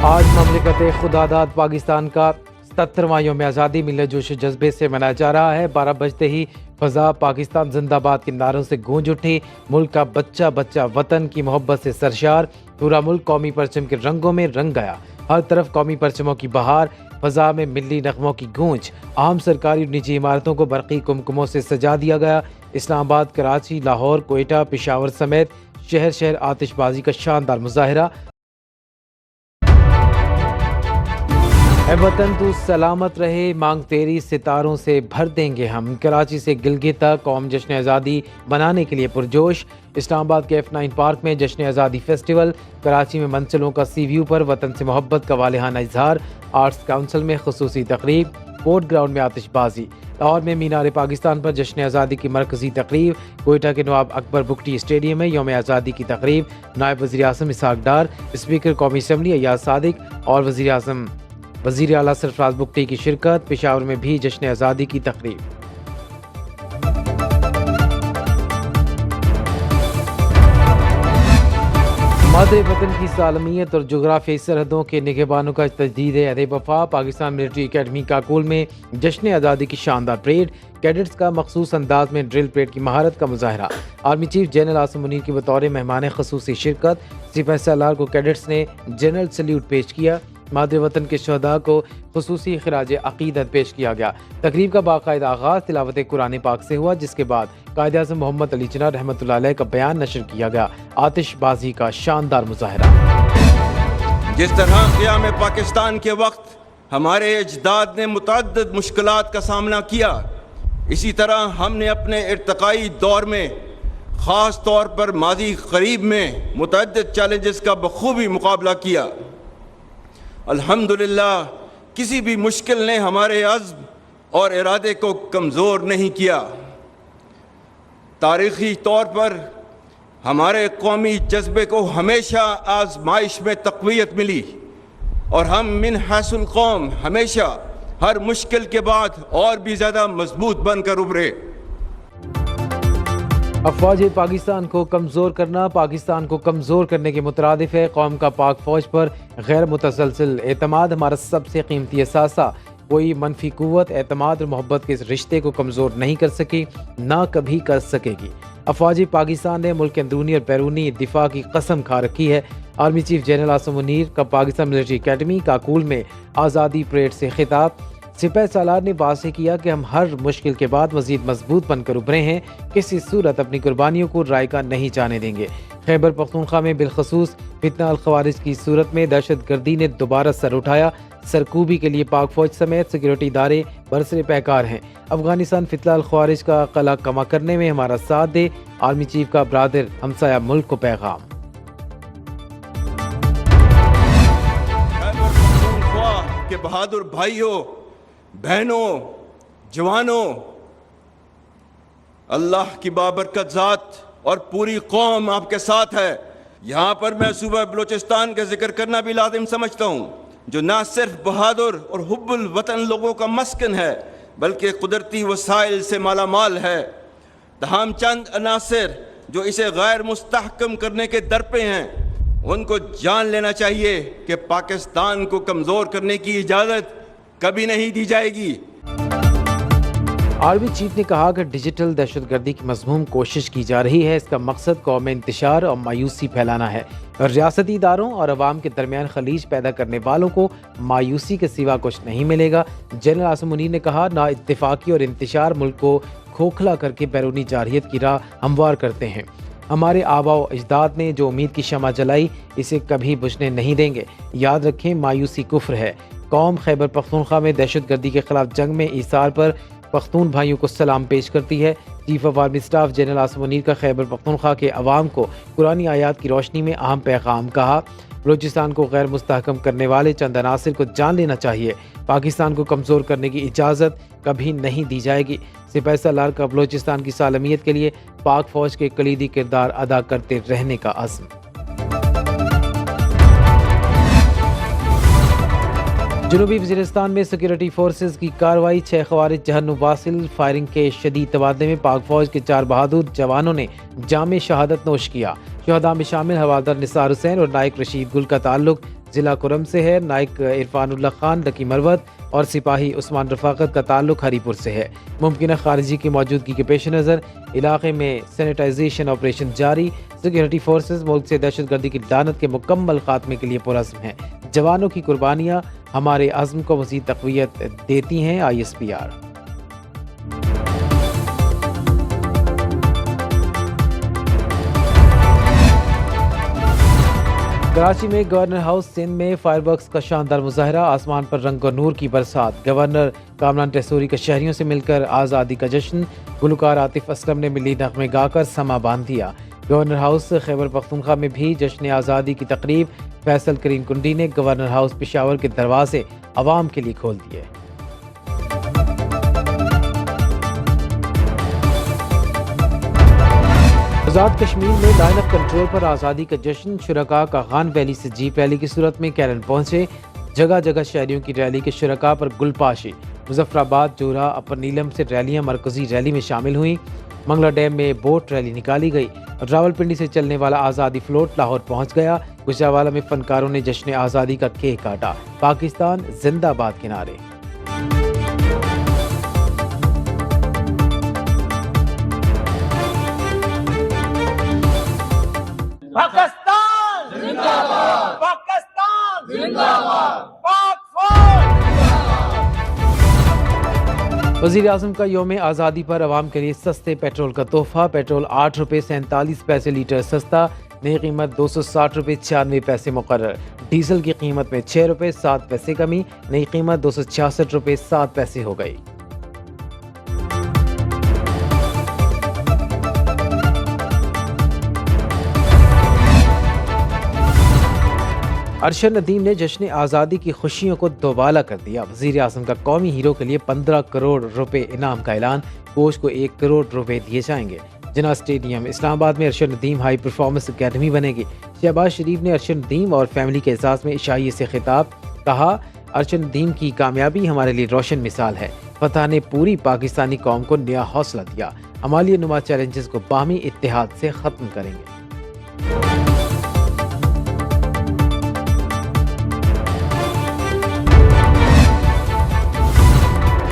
آج مملکت خداداد پاکستان کا 77واں یوم آزادی ملت جوش و جذبے سے منایا جا رہا ہے۔ 12 بجتے ہی فضا پاکستان زندہ باد کے نعروں سے گونج اٹھی۔ ملک کا بچہ بچہ وطن کی محبت سے سرشار، پورا ملک قومی پرچم کے رنگوں میں رنگ گیا۔ ہر طرف قومی پرچموں کی بہار، فضا میں ملی نغموں کی گونج۔ عام سرکاری اور نجی عمارتوں کو برقی کمکموں سے سجا دیا گیا۔ اسلام آباد، کراچی، لاہور، کوئٹہ، پشاور سمیت شہر شہر آتش بازی کا شاندار مظاہرہ۔ اے وطن تو سلامت رہے، مانگ تیری ستاروں سے بھر دیں گے ہم۔ کراچی سے گلگت تک قوم جشن آزادی منانے کے لیے پرجوش۔ اسلام آباد کے F9 پارک میں جشن آزادی فیسٹیول، کراچی میں منچلوں کا سی ویو پر وطن سے محبت کا والہانہ اظہار، آرٹس کونسل میں خصوصی تقریب، کورٹ گراؤنڈ میں آتش بازی، لاہور میں مینار پاکستان پر جشن آزادی کی مرکزی تقریب، کوئٹہ کے نواب اکبر بگٹی اسٹیڈیم میں یوم آزادی کی تقریب، نائب وزیر اعظم اسحاق ڈار، اسپیکر قومی اسمبلی ایاز صادق اور وزیر اعلیٰ سرفراز بگٹی کی شرکت۔ پشاور میں بھی جشن آزادی کی تقریب۔ مادر وطن کی سالمیت اور جغرافیائی سرحدوں کے نگہبانوں کا تجدید عہد وفا۔ پاکستان ملٹری اکیڈمی کاکول میں جشن آزادی کی شاندار پریڈ، کیڈٹس کا مخصوص انداز میں ڈرل پریڈ کی مہارت کا مظاہرہ۔ Army chief general Asim Munir کی بطور مہمان خصوصی شرکت، سپاہی سالار کو کیڈٹس نے جنرل سلیوٹ پیش کیا۔ مادر وطن کے شہداء کو خصوصی خراج عقیدت پیش کیا گیا۔ تقریب کا باقاعدہ آغاز تلاوت قرآن پاک سے ہوا، جس کے بعد قائد اعظم محمد علی جناح رحمۃ اللہ علیہ کا بیان نشر کیا گیا۔ آتش بازی کا شاندار مظاہرہ۔ جس طرح قیام پاکستان کے وقت ہمارے اجداد نے متعدد مشکلات کا سامنا کیا، اسی طرح ہم نے اپنے ارتقائی دور میں خاص طور پر ماضی قریب میں متعدد چیلنجز کا بخوبی مقابلہ کیا۔ الحمدللہ کسی بھی مشکل نے ہمارے عزم اور ارادے کو کمزور نہیں کیا۔ تاریخی طور پر ہمارے قومی جذبے کو ہمیشہ آزمائش میں تقویت ملی اور ہم من حیث القوم ہمیشہ ہر مشکل کے بعد اور بھی زیادہ مضبوط بن کر ابھرے۔ افواج پاکستان کو کمزور کرنا پاکستان کو کمزور کرنے کے مترادف ہے۔ قوم کا پاک فوج پر غیر متسلسل اعتماد ہمارا سب سے قیمتی اثاثہ۔ کوئی منفی قوت اعتماد اور محبت کے اس رشتے کو کمزور نہیں کر سکی، نہ کبھی کر سکے گی۔ افواج پاکستان نے ملک اندرونی اور بیرونی دفاع کی قسم کھا رکھی ہے۔ Army chief general Asim Munir کا پاکستان ملٹری اکیڈمی کاکول میں آزادی پریڈ سے خطاب۔ سپاہی سالار نے واضح کیا کہ ہم ہر مشکل کے بعد مزید مضبوط بن کر ابھرے ہیں، کسی صورت اپنی قربانیوں کو رائگاں نہیں جانے دیں گے۔ خیبر پختونخوا میں بالخصوص فتنہ الخوارج کی صورت میں دہشت گردی نے دوبارہ سر اٹھایا۔ سرکوبی کے لیے پاک فوج سمیت سیکورٹی ادارے برسر پیکار ہیں۔ افغانستان فتنہ الخوارج کا قلع کما کرنے میں ہمارا ساتھ دے، آرمی چیف کا برادر ہمسایہ ملک کو پیغام۔ خیبر پختونخوا کے بہادر بھائیوں، بہنوں، جوانوں، اللہ کی بابرکت ذات اور پوری قوم آپ کے ساتھ ہے۔ یہاں پر میں صوبہ بلوچستان کا ذکر کرنا بھی لازم سمجھتا ہوں، جو نہ صرف بہادر اور حب الوطن لوگوں کا مسکن ہے بلکہ قدرتی وسائل سے مالا مال ہے۔ تاہم چند عناصر جو اسے غیر مستحکم کرنے کے در پہ ہیں، ان کو جان لینا چاہیے کہ پاکستان کو کمزور کرنے کی اجازت کبھی نہیں دی جائے گی۔ آرمی چیف نے کہا کہ ڈیجیٹل دہشت گردی کی مذموم کوشش کی جا رہی ہے۔ اس کا مقصد قوم میں انتشار اور مایوسی پھیلانا ہے اور ریاستی اداروں اور عوام کے درمیان خلیج پیدا کرنے والوں کو مایوسی کے سوا کچھ نہیں ملے گا۔ جنرل عاصم منیر نے کہا، نا اتفاقی اور انتشار ملک کو کھوکھلا کر کے بیرونی جارحیت کی راہ ہموار کرتے ہیں۔ ہمارے آباء و اجداد نے جو امید کی شمع جلائی، اسے کبھی بجھنے نہیں دیں گے۔ یاد رکھیں، مایوسی کفر ہے۔ قوم خیبر پختونخوا میں دہشت گردی کے خلاف جنگ میں ایثار پر پختون بھائیوں کو سلام پیش کرتی ہے۔ Chief of army staff general Asim Munir کا خیبر پختونخوا کے عوام کو قرآنی آیات کی روشنی میں اہم پیغام کہا۔ بلوچستان کو غیر مستحکم کرنے والے چند عناصر کو جان لینا چاہیے، پاکستان کو کمزور کرنے کی اجازت کبھی نہیں دی جائے گی۔ سپاہی سالار کا بلوچستان کی سالمیت کے لیے پاک فوج کے کلیدی کردار ادا کرتے رہنے کا عزم۔ جنوبی وزیرستان میں سیکورٹی فورسز کی کارروائی، 6 خوارج جہنم واصل۔ فائرنگ کے شدید تبادلے میں پاک فوج کے 4 بہادر جوانوں نے جام شہادت نوش کیا۔ شہداء میں شامل حوالدار نثار حسین اور نائک رشید گل کا تعلق ضلع کرم سے ہے، نائک عرفان اللہ خان لکی مروت اور سپاہی عثمان رفاقت کا تعلق ہری پور سے ہے۔ ممکنہ خارجی کی موجودگی کے پیش نظر علاقے میں سینیٹائزیشن آپریشن جاری، سیکورٹی فورسز ملک سے دہشت گردی کی لعنت کے مکمل خاتمے کے لیے پرعزم ہیں۔ جوانوں کی قربانیاں ہمارے عزم کو مزید تقویت دیتی ہیں۔ ISPR۔ کراچی میں گورنر ہاؤس سندھ میں فائر ورکس کا شاندار مظاہرہ، آسمان پر رنگ اور نور کی برسات۔ گورنر کامران ٹیسوری کا شہریوں سے مل کر آزادی کا جشن، گلوکار عاطف اسلم نے ملی نغمے گا کر سما باندھ دیا۔ گورنر ہاؤس خیبر پختونخوا میں بھی جشن آزادی کی تقریب، فیصل کریم کنڈی نے گورنر ہاؤس پشاور کے دروازے عوام کے لیے کھول دیے۔ آزاد کشمیر میں لائن آف کنٹرول پر آزادی کا جشن، شرکاء کا غان ویلی سے جیپ ریلی کی صورت میں کیرن پہنچے، جگہ جگہ شہریوں کی ریلی کے شرکاء پر گل پاشی۔ مظفر آباد، جورہا، اپر نیلم سے ریلیاں مرکزی ریلی میں شامل ہوئیں۔ منگلا ڈیم میں بوٹ ریلی نکالی گئی۔ راولپنڈی سے چلنے والا آزادی فلوٹ لاہور پہنچ گیا۔ گجرانوالہ میں فنکاروں نے جشن آزادی کا کیک کاٹا۔ پاکستان زندہ باد کے نعرے۔ پاکستان زندہ باد، پاکستان زندہ باد، پاک فوج۔ وزیر اعظم کا یوم آزادی پر عوام کے لیے سستے پیٹرول کا تحفہ، پیٹرول 8 روپے 47 پیسے لیٹر سستا، نئی قیمت 260 روپے 96 پیسے مقرر۔ ڈیزل کی قیمت میں 6 روپے 7 پیسے کمی، نئی قیمت 266 روپے 7 پیسے ہو گئی۔ ارشد ندیم نے جشن آزادی کی خوشیوں کو دوبالا کر دیا۔ وزیر اعظم کا قومی ہیرو کے لیے 15 کروڑ روپے انعام کا اعلان، کوچ کو 1 کروڑ روپے دیے جائیں گے۔ جناح اسٹیڈیم اسلام آباد میں Arshad Nadeem high performance academy بنے گی۔ شہباز شریف نے ارشد ندیم اور فیملی کے اعزاز میں عشائیے سے خطاب، کہا ارشد ندیم کی کامیابی ہمارے لیے روشن مثال ہے۔ فتح نے پوری پاکستانی قوم کو نیا حوصلہ دیا، ہمالیہ نما چیلنجز کو باہمی اتحاد سے ختم کریں گے۔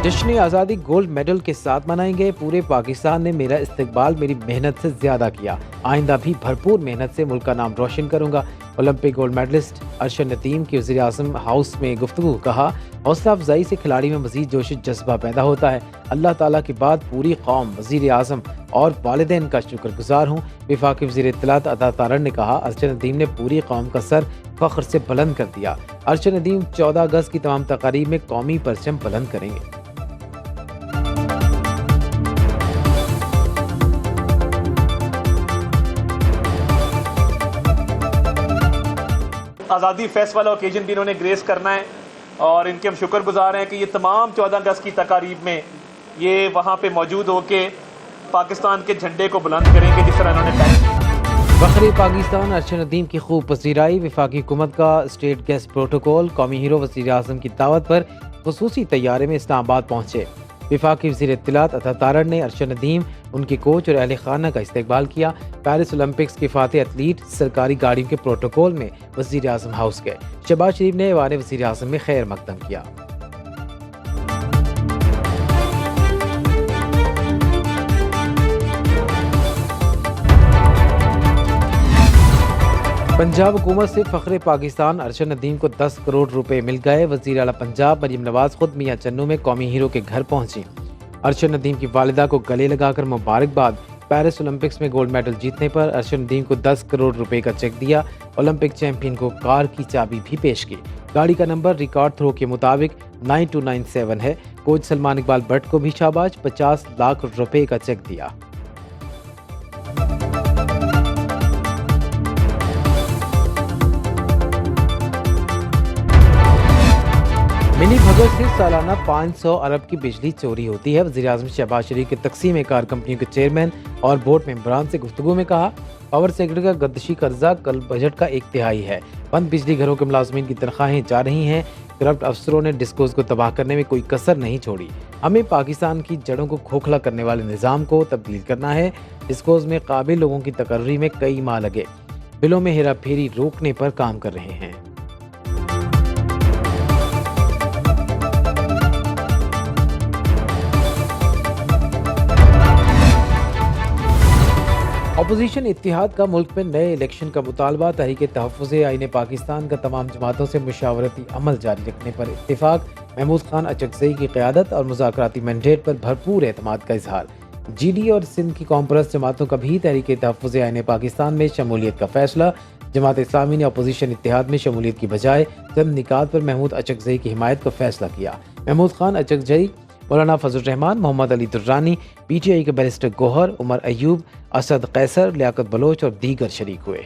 جشن آزادی گولڈ میڈل کے ساتھ منائیں گے، پورے پاکستان نے میرا استقبال میری محنت سے زیادہ کیا، آئندہ بھی بھرپور محنت سے ملک کا نام روشن کروں گا۔ Olympic gold medalist Arshad Nadeem کی وزیر اعظم ہاؤس میں گفتگو، کہا حوصلہ افزائی سے کھلاڑی میں مزید جوش و جذبہ پیدا ہوتا ہے۔ اللہ تعالیٰ کے بعد پوری قوم وزیر اعظم اور والدین کا شکر گزار ہوں۔ وفاقی وزیر اطلاعات عطا تارڑ نے کہا ارشد ندیم نے پوری قوم کا سر فخر سے بلند کر دیا۔ ارشد ندیم 14 اگست کی تمام تقاریب میں قومی پرچم بلند کریں گے۔ آزادی فیسٹ والا اوکیجن بھی انہوں نے گریس کرنا ہے اور ان کے ہم شکر گزار ہیں کہ یہ تمام 14 اگست کی تقاریب میں یہ وہاں پہ موجود ہو کے پاکستان کے جھنڈے کو بلند کریں گے جس طرح انہوں نے فخر پاکستان ارشد ندیم کی خوب پذیرائی، وفاقی حکومت کا اسٹیٹ گیسٹ پروٹوکول، قومی ہیرو وزیر اعظم کی دعوت پر خصوصی طیارے میں اسلام آباد پہنچے۔ وفاقی وزیر اطلاعات عطا تارڑ نے ارشد ندیم، ان کے کوچ اور اہل خانہ کا استقبال کیا۔ پیرس اولمپکس کے فاتح ایتھلیٹ سرکاری گاڑیوں کے پروٹوکول میں وزیر اعظم ہاؤس گئے۔ شہباز شریف نے ایوان وزیر اعظم میں خیر مقدم کیا۔ پنجاب حکومت سے فخر پاکستان ارشد ندیم کو 10 کروڑ روپے مل گئے۔ وزیر اعلیٰ پنجاب مریم نواز خود میاں چنو میں قومی ہیرو کے گھر پہنچی۔ ارشد ندیم کی والدہ کو گلے لگا کر مبارکباد۔ پیرس اولمپکس میں گولڈ میڈل جیتنے پر ارشد ندیم کو 10 کروڑ روپے کا چیک دیا۔ اولمپک چیمپئن کو کار کی چابی بھی پیش کی۔ گاڑی کا نمبر ریکارڈ تھرو کے مطابق 9297 ہے۔ کوچ سلمان اقبال بٹ کو بھی شاباش، 50 لاکھ روپے کا چیک دیا۔ منی بھگت سے سالانہ 500 ارب کی بجلی چوری ہوتی ہے۔ وزیر اعظم شہباز شریف کے تقسیم کار کمپنیوں کے چیئرمین اور بورڈ ممبران سے گفتگو میں کہا پاور سیکٹر کا گردشی قرضہ کل بجٹ کا 1/3 ہے۔ بند بجلی گھروں کے ملازمین کی تنخواہیں جا رہی ہیں۔ کرپٹ افسروں نے ڈسکوز کو تباہ کرنے میں کوئی کسر نہیں چھوڑی۔ ہمیں پاکستان کی جڑوں کو کھوکھلا کرنے والے نظام کو تبدیل کرنا ہے۔ ڈسکوز میں قابل لوگوں کی تقرری میں کئی ماہ لگے۔ بلوں میں ہیرا پھیری روکنے پر کام کر رہے ہیں۔ اپوزیشن اتحاد کا ملک میں نئے الیکشن کا مطالبہ، تحریک تحفظ آئین پاکستان کا تمام جماعتوں سے مشاورتی عمل جاری رکھنے پر اتفاق، محمود خان اچکزئی کی قیادت اور مذاکراتی مینڈیٹ پر بھرپور اعتماد کا اظہار۔ جی ڈی اور سندھ کی کانفرنس جماعتوں کا بھی تحریک تحفظ آئین پاکستان میں شمولیت کا فیصلہ، جماعت اسلامی نے اپوزیشن اتحاد میں شمولیت کی بجائے چند نکات پر محمود اچکزئی کی حمایت کا فیصلہ کیا۔ محمود خان اچکزئی، مولانا فضل الرحمان، محمد علی درانی، پی ٹی آئی کے بیرسٹر گوہر، عمر ایوب، اسد قیصر، لیاقت بلوچ اور دیگر شریک ہوئے۔